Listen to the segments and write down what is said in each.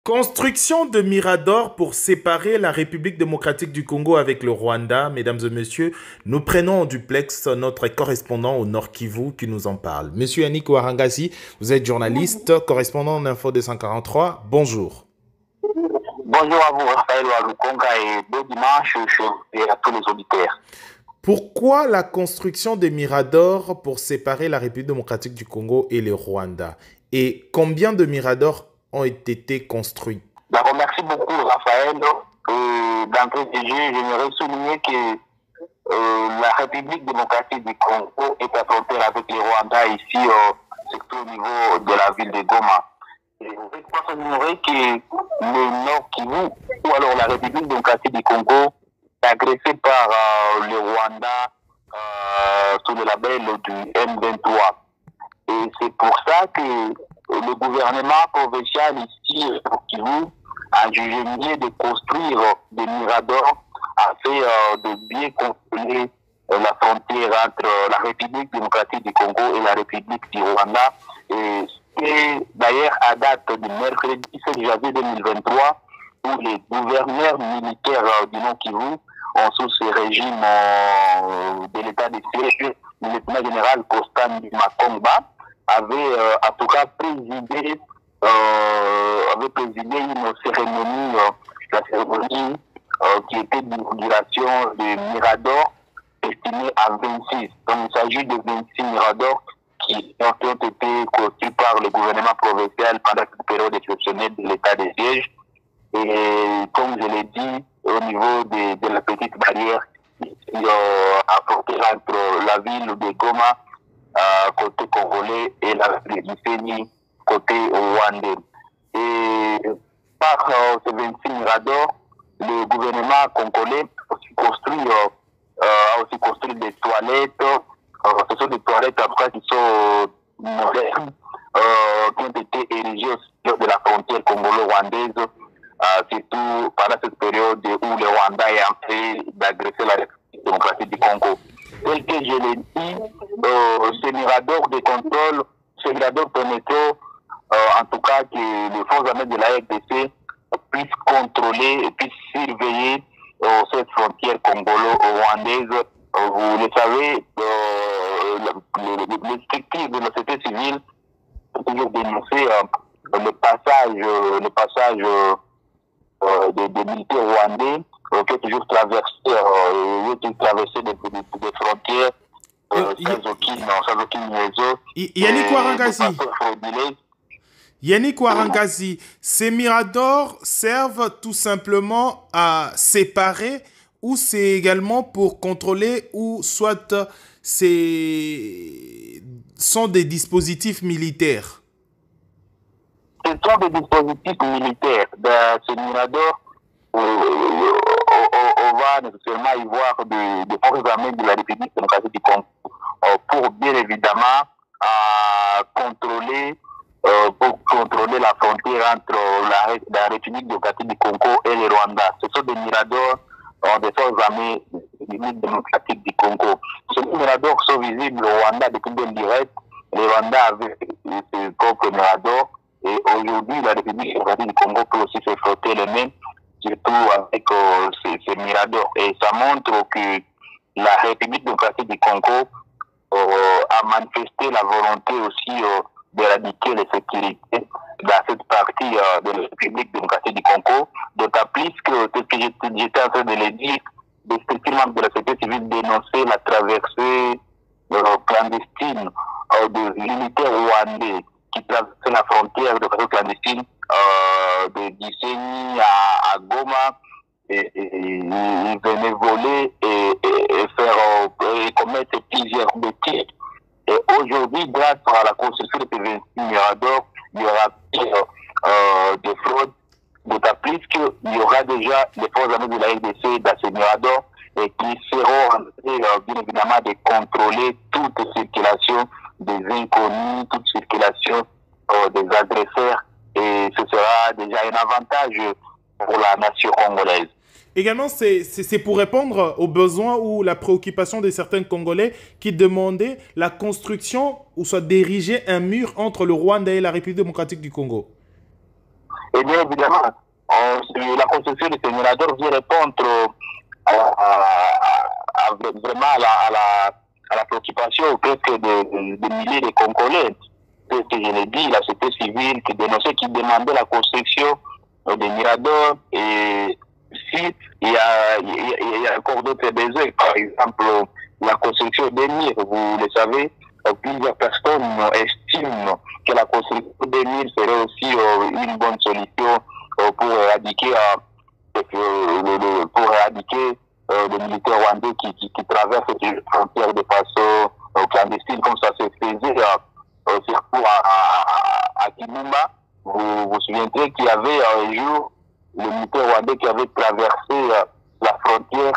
Construction de Mirador pour séparer la République démocratique du Congo avec le Rwanda. Mesdames et messieurs, nous prenons en duplex notre correspondant au Nord Kivu qui nous en parle. Monsieur Yannick Ouarangasi, vous êtes journaliste, correspondant d'Info 243. Bonjour. Bonjour à vous, Raphaël Walukonga, et bon dimanche et à tous les auditeurs. Pourquoi la construction de Mirador pour séparer la République démocratique du Congo et le Rwanda? Et combien de Miradors ont été construits? D'abord, merci beaucoup, Raphaël. D'entrée de jeu, j'aimerais souligner que la République démocratique du Congo est à frontière avec le Rwanda ici, surtout au niveau de la ville de Goma. Et vous pouvez pas ignorer que le Nord Kivu, ou alors la République démocratique du Congo, est agressée par le Rwanda sous le label du M23. Et c'est pour ça que le gouvernement provincial ici au Kivu a jugé mieux de construire des miradors afin de bien contrôler la frontière entre la République démocratique du Congo et la République du Rwanda. Et d'ailleurs, à date du mercredi 17 janvier 2023, où les gouverneurs militaires du Nord Kivu, sous ce régime de l'état de siège, le lieutenant général Constant Makomba, avait en tout cas présidé une cérémonie, la cérémonie qui était d'inauguration de Mirador, estimé à 26. Donc il s'agit de 26 Miradors qui ont été construits par le gouvernement provincial pendant cette période exceptionnelle de l'état de siège. Et comme je l'ai dit, au niveau de la petite barrière à frontière entre la ville de Goma, côté congolais, et la Gisenyi, côté rwandais. Et par ces 26 miradors, le gouvernement congolais a aussi construit des toilettes. Ce sont des toilettes en tout cas qui sont modernes, qui ont été érigées au de la frontière congolo-rwandaise, surtout pendant cette période où le Rwanda est en train d'agresser la République démocratique du Congo. Tel que je l'ai dit, ces miradors de contrôle, ces miradors permettront en tout cas que les forces armées de la RDC puissent contrôler et puissent surveiller cette frontière congolo-rwandaise. Vous le savez, les structures de la société civile ont toujours dénoncé le passage des militaires rwandais qui ont toujours traversé des frontières sans aucune raison. Yannick Ouarangasi, ces miradors servent tout simplement à séparer ou c'est également pour contrôler ou soit sont des dispositifs militaires? Ce sont des dispositifs militaires. Dans ce mirador, on va nécessairement y voir des forces armées de la République démocratique du Congo pour bien évidemment contrôler la frontière entre la République démocratique du Congo et le Rwanda. Ce sont des miradors des forces armées de la République démocratique du Congo. Ces miradors sont visibles au Rwanda depuis bien direct. Le Rwanda avait ses propres miradors. Et aujourd'hui, la République démocratique du Congo peut aussi se frotter les mains, surtout avec ces miradors. Et ça montre que la République démocratique du Congo a manifesté la volonté aussi d'éradiquer les sécurités dans cette partie de la République démocratique du Congo. D'autant plus que, ce que j'étais en train de le dire, des structures membres de la société civile dénonçaient la traversée clandestine de militaires rwandais qui traversaient la frontière de façon clandestine de Gisenyi à Goma, et ils venaient voler et commettre plusieurs bêtises. Et aujourd'hui, grâce à la construction de ces 26 miradors, il y aura des fraudes, d'autant plus qu'il y aura déjà les forces armées de la RDC dans ces miradors et qui seront en train, bien évidemment, de contrôler toute circulation des inconnus, toute circulation des agresseurs, et ce sera déjà un avantage pour la nation congolaise. Également, c'est pour répondre aux besoins ou la préoccupation de certains Congolais qui demandaient la construction ou soit d'ériger un mur entre le Rwanda et la République démocratique du Congo. Et bien évidemment, la construction de ces miradors vient répondre vraiment à la préoccupation presque de milliers de Congolais. Ce que je l'ai dit, la société civile qui dénonçait, qui demandait la construction des miradors. Et si il y a encore d'autres besoins, par exemple la construction des murs, vous le savez, plusieurs personnes estiment que la construction des murs serait aussi une bonne solution pour éradiquer les militaires rwandais qui traversent les frontières de façon clandestine, comme ça se faisait surtout à Kibumba. Vous vous souviendrez qu'il y avait un jour le militaire rwandais qui avait traversé la frontière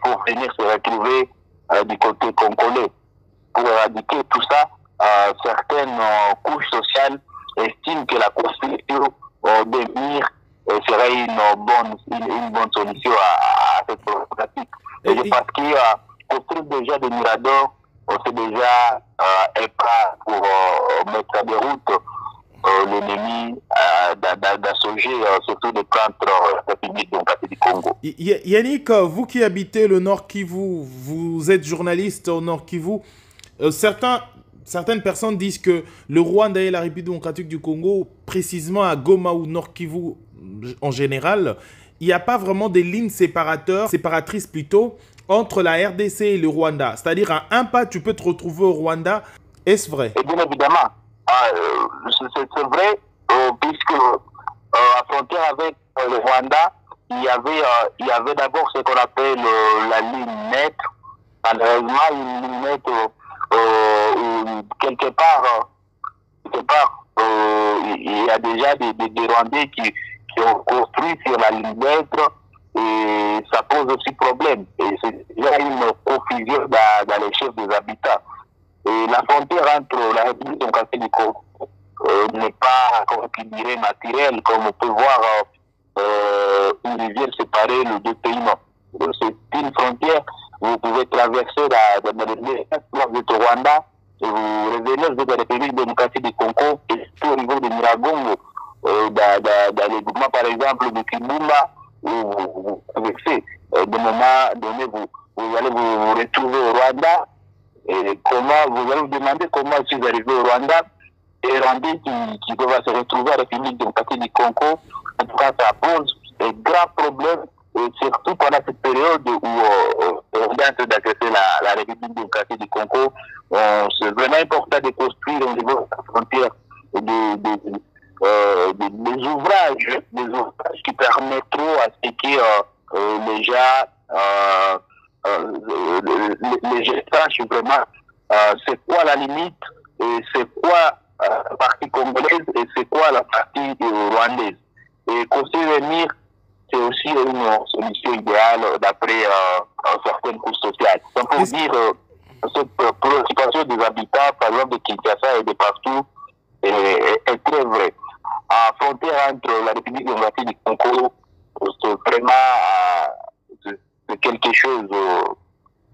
pour venir se retrouver du côté congolais. Pour éradiquer tout ça, certaines couches sociales estiment que la construction des murs serait une bonne solution à cette problématique. Parce qu'il construire déjà des miradors, c'est déjà un pas pour mettre à des routes l'ennemi d'assauger surtout des plantes République démocratique du Congo. Yannick, vous qui habitez le Nord Kivu, vous êtes journaliste au Nord Kivu, certaines personnes disent que le Rwanda et la République démocratique du Congo, précisément à Goma ou Nord Kivu en général, il n'y a pas vraiment des lignes séparatrices plutôt, entre la RDC et le Rwanda. C'est-à-dire à un pas, tu peux te retrouver au Rwanda. Est-ce vrai? Et bien évidemment, c'est vrai, puisque à frontière avec le Rwanda, il y avait d'abord ce qu'on appelle la ligne nette. Malheureusement, une ligne nette quelque part, il y a déjà des Rwandais qui ont construit sur la ligne nette et ça pose aussi problème. Et c'est déjà une confusion dans les chefs des habitants. Et la frontière entre la République démocratique du Congo n'est pas, comme tu dirais, naturelle, comme on peut voir une rivière séparer les deux pays. Non. C'est une frontière, vous pouvez traverser vous êtes au Rwanda, et vous revenez, vous êtes à la République démocratique du Congo, et tout au niveau de Miragongo, dans les groupements, par exemple, de Kibumba, où vous traversez, de moment donné, vous allez vous retrouver au Rwanda. Et comment vous allez vous demander comment je suis arrivé au Rwanda, et Rwandais qui doivent se retrouver à la République démocratique du Congo. En tout cas, ça pose un grand problème, et surtout pendant cette période où on vient d'agresser la République démocratique du Congo. C'est vraiment important de construire au niveau de la frontière des ouvrages qui permettront à ce que les gens les gens sachent vraiment c'est quoi la limite, et c'est quoi la partie congolaise et c'est quoi la partie rwandaise. Et construire un mur, c'est aussi une solution idéale d'après certaines couches sociales. Donc, pour dire cette préoccupation des habitants, par exemple de Kinshasa et de partout, est très vraie. À frontière entre la République démocratique du Congo, c'est vraiment c'est quelque chose,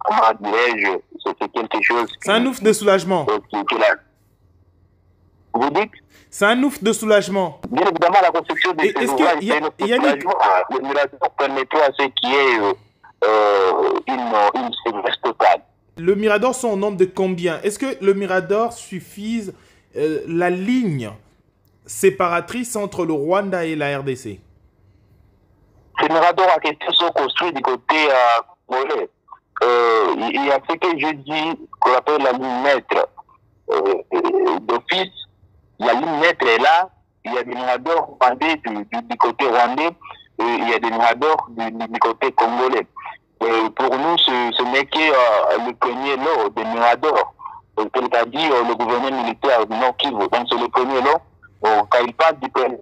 comment dirais-je, c'est quelque chose... C'est un ouf de soulagement. Vous dites? C'est un ouf de soulagement. Bien évidemment, la construction de ces ouvrages, c'est un ouf de soulagement. Le Mirador permettra à ce qui est une sécurité totale. Le Mirador sont au nombre de combien? Est-ce que le Mirador suffise la ligne séparatrice entre le Rwanda et la RDC? Ces miradors en question sont construits du côté congolais. Il y a ce que je dis, qu'on appelle la ligne maître d'office. La ligne maître est là. Il y a des miradors rwandais du côté rwandais. Et il y a des miradors du côté congolais. Et pour nous, ce n'est que le premier lot des miradors. Tel qu'a dit le gouvernement militaire du Nord Kivu. Donc c'est le premier lot. Quand il passe du premier.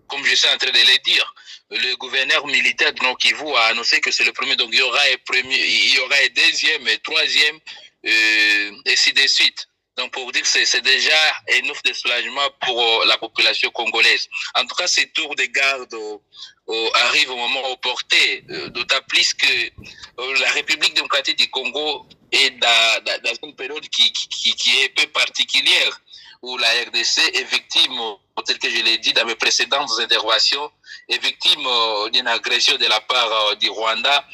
Comme je suis en train de le dire, le gouverneur militaire de Nord Kivu a annoncé que c'est le premier. Donc il y aura un deuxième, un troisième, et ainsi de suite. Donc pour dire que c'est déjà un ouf de soulagement pour la population congolaise. En tout cas, ces tours de garde arrivent au moment opportun, d'autant plus que la République démocratique du Congo est dans une période qui est peu particulière, où la RDC est victime tel que je l'ai dit dans mes précédentes interventions, est victime d'une agression de la part du Rwanda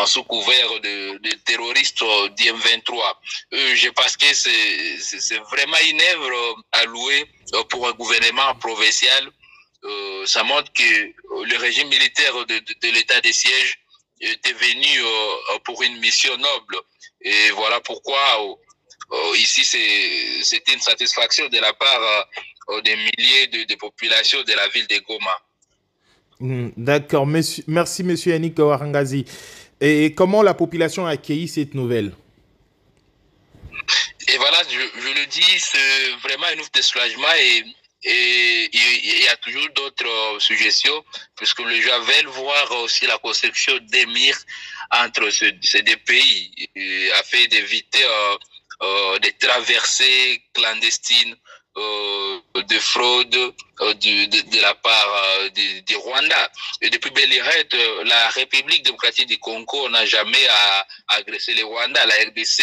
sous couvert de terroristes du M23. Je pense que c'est vraiment une œuvre à louer pour un gouvernement provincial. Ça montre que le régime militaire de l'état de siège était venu pour une mission noble. Et voilà pourquoi ici c'était une satisfaction de la part des milliers de populations de la ville de Goma. D'accord, merci Monsieur Yannick Warangazi. Et comment la population a accueilli cette nouvelle? Et voilà, je le dis, c'est vraiment une ouf de soulagement et il y a toujours d'autres suggestions, puisque les gens veulent voir aussi la construction d'émirs entre ces deux pays, afin d'éviter des traversées clandestines de fraude de la part du Rwanda. Et depuis belle lurette, la République démocratique du Congo n'a jamais agressé le Rwanda. La RDC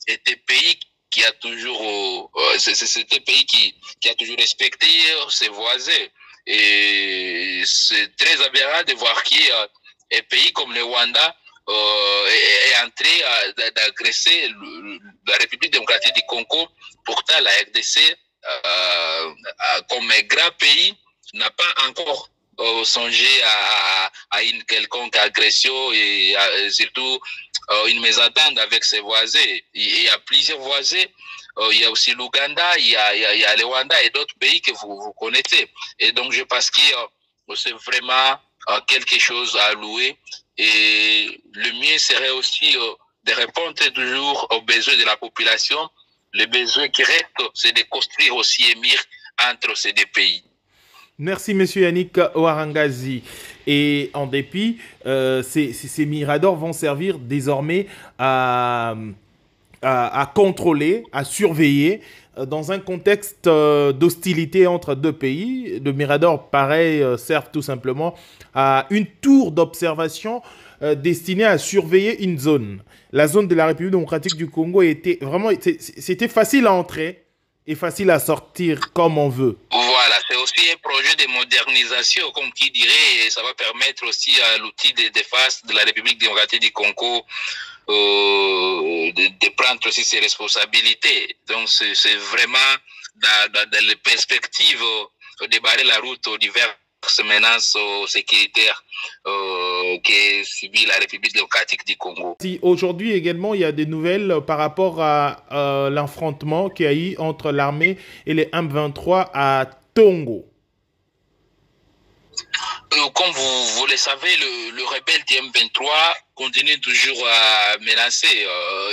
était pays qui a toujours, c'était pays qui a toujours respecté ses voisins. Et c'est très aberrant de voir qu'un pays comme le Rwanda est entré d'agresser la République démocratique du Congo. Pourtant, la RDC, comme un grand pays, n'a pas encore songé à une quelconque agression et surtout une mésentente avec ses voisins. Il y a plusieurs voisins. Il y a aussi l'Ouganda, il y a le Rwanda et d'autres pays que vous connaissez. Et donc, je pense que c'est vraiment quelque chose à louer. Et le mieux serait aussi de répondre toujours aux besoins de la population. Le besoin qui reste, c'est de construire aussi un mur entre ces deux pays. Merci, Monsieur Yannick Warangazi. Et en dépit, ces miradors vont servir désormais à contrôler, à surveiller dans un contexte d'hostilité entre deux pays. Le mirador, pareil, sert tout simplement à une tour d'observation destinée à surveiller une zone. La zone de la République démocratique du Congo était vraiment, c'était facile à entrer et facile à sortir comme on veut. Voilà, c'est aussi un projet de modernisation, comme qui dirait, et ça va permettre aussi à l'outil de défense de la République démocratique du Congo de prendre aussi ses responsabilités. Donc c'est vraiment dans les perspectives de barrer la route aux diverses menaces sécuritaires que subit la République démocratique du Congo. Aujourd'hui également, il y a des nouvelles par rapport à l'affrontement qu'il y a eu entre l'armée et les M23 à Tongo. Comme vous le savez, le rebelle du M23 continue toujours à menacer.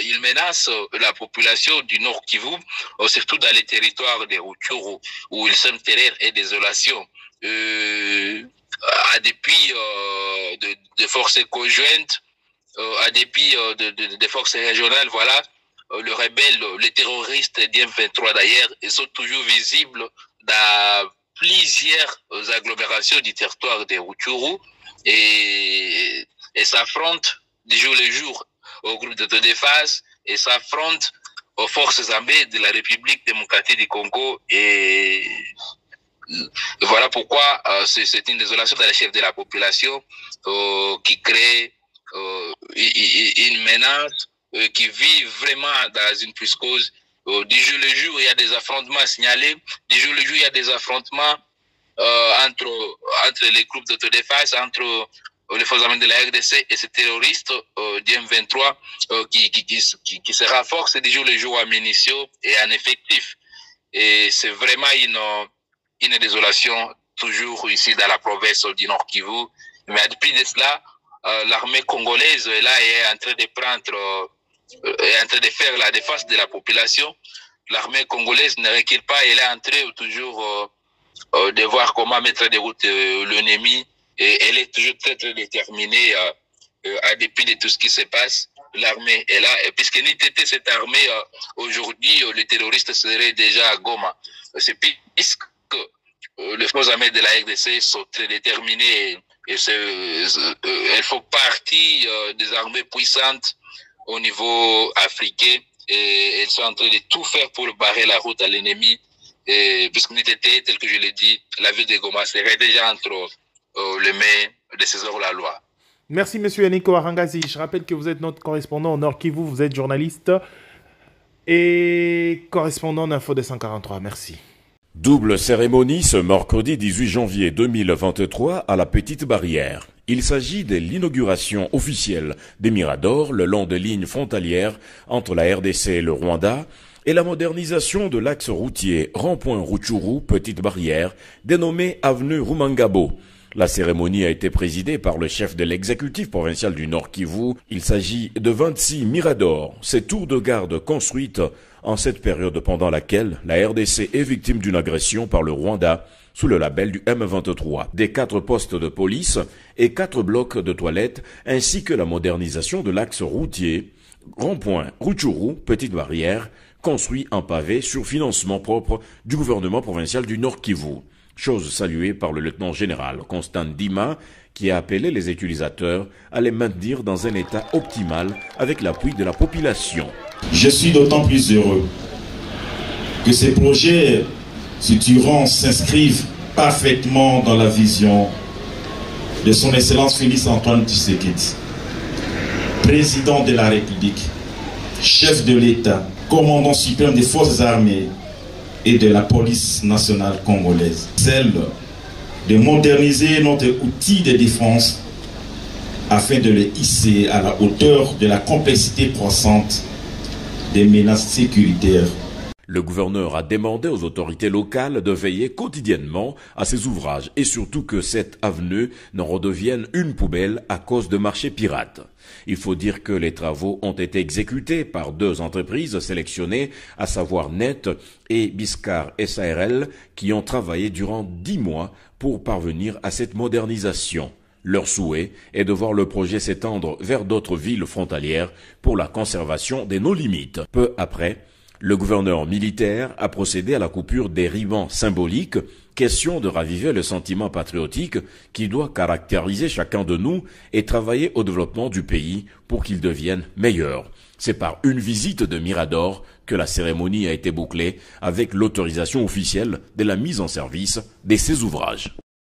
Il menace la population du Nord Kivu, surtout dans les territoires des Rutshuru, où ils sont terreur et désolation. À dépit de forces conjointes, à dépit de forces régionales, voilà, le rebelle, les terroristes du M23 d'ailleurs, ils sont toujours visibles dans plusieurs agglomérations du territoire des Rutshuru et s'affrontent du jour le jour au groupe d'autodéfense et s'affrontent aux forces armées de la République démocratique du Congo et voilà pourquoi c'est une désolation dans les chefs de la population qui crée une menace qui vit vraiment dans une psychose. Du jour le jour, il y a des affrontements signalés. Du jour le jour, il y a des affrontements entre les groupes d'autodéfense, entre les forces armées de la RDC et ces terroristes du M23 qui se renforcent du jour le jour en munitions et en effectifs. Et c'est vraiment une désolation toujours ici dans la province du Nord Kivu. Mais depuis de cela, l'armée congolaise là est en train de prendre est en train de faire la défense de la population. L'armée congolaise ne recule pas, elle est en train toujours de voir comment mettre de route l'ennemi et elle est toujours très très déterminée à dépit de tout ce qui se passe. L'armée est là et puisque n'était cette armée aujourd'hui, les terroristes seraient déjà à Goma. C'est puisque les forces armées de la RDC sont très déterminées et elles font partie des armées puissantes au niveau africain et elles sont en train de tout faire pour barrer la route à l'ennemi Et puisque Nitete, tel que je l'ai dit, la ville de Goma serait déjà entre les mains de ces hors-la-loi. Merci, monsieur Yannick Ouarangazi. Je rappelle que vous êtes notre correspondant au Nord Kivu, vous êtes journaliste et correspondant d'Info 243. Merci. Double cérémonie ce mercredi 18 janvier 2023 à la Petite Barrière. Il s'agit de l'inauguration officielle des miradors le long des lignes frontalières entre la RDC et le Rwanda et la modernisation de l'axe routier rond-point Rutshuru Petite Barrière dénommé avenue Rumangabo. La cérémonie a été présidée par le chef de l'exécutif provincial du Nord Kivu. Il s'agit de 26 miradors, ces tours de garde construites en cette période pendant laquelle la RDC est victime d'une agression par le Rwanda sous le label du M23, des 4 postes de police et 4 blocs de toilettes, ainsi que la modernisation de l'axe routier rond-point Rutshuru Petite Barrière, construit en pavé sur financement propre du gouvernement provincial du Nord Kivu. Chose saluée par le lieutenant-général Constant Dima, qui a appelé les utilisateurs à les maintenir dans un état optimal avec l'appui de la population. Je suis d'autant plus heureux que ces projets structurants s'inscrivent parfaitement dans la vision de son Excellence Félix Antoine Tshisekedi, président de la République, chef de l'État, commandant suprême des forces armées et de la police nationale congolaise. Celle de moderniser notre outil de défense afin de le hisser à la hauteur de la complexité croissante des menaces sécuritaires. Le gouverneur a demandé aux autorités locales de veiller quotidiennement à ces ouvrages et surtout que cette avenue ne redevienne une poubelle à cause de marchés pirates. Il faut dire que les travaux ont été exécutés par 2 entreprises sélectionnées, à savoir Net et Biscar SARL, qui ont travaillé durant 10 mois pour parvenir à cette modernisation. Leur souhait est de voir le projet s'étendre vers d'autres villes frontalières pour la conservation des no-limites. Peu après, le gouverneur militaire a procédé à la coupure des rubans symboliques, question de raviver le sentiment patriotique qui doit caractériser chacun de nous et travailler au développement du pays pour qu'il devienne meilleur. C'est par une visite de Mirador que la cérémonie a été bouclée avec l'autorisation officielle de la mise en service de ces ouvrages.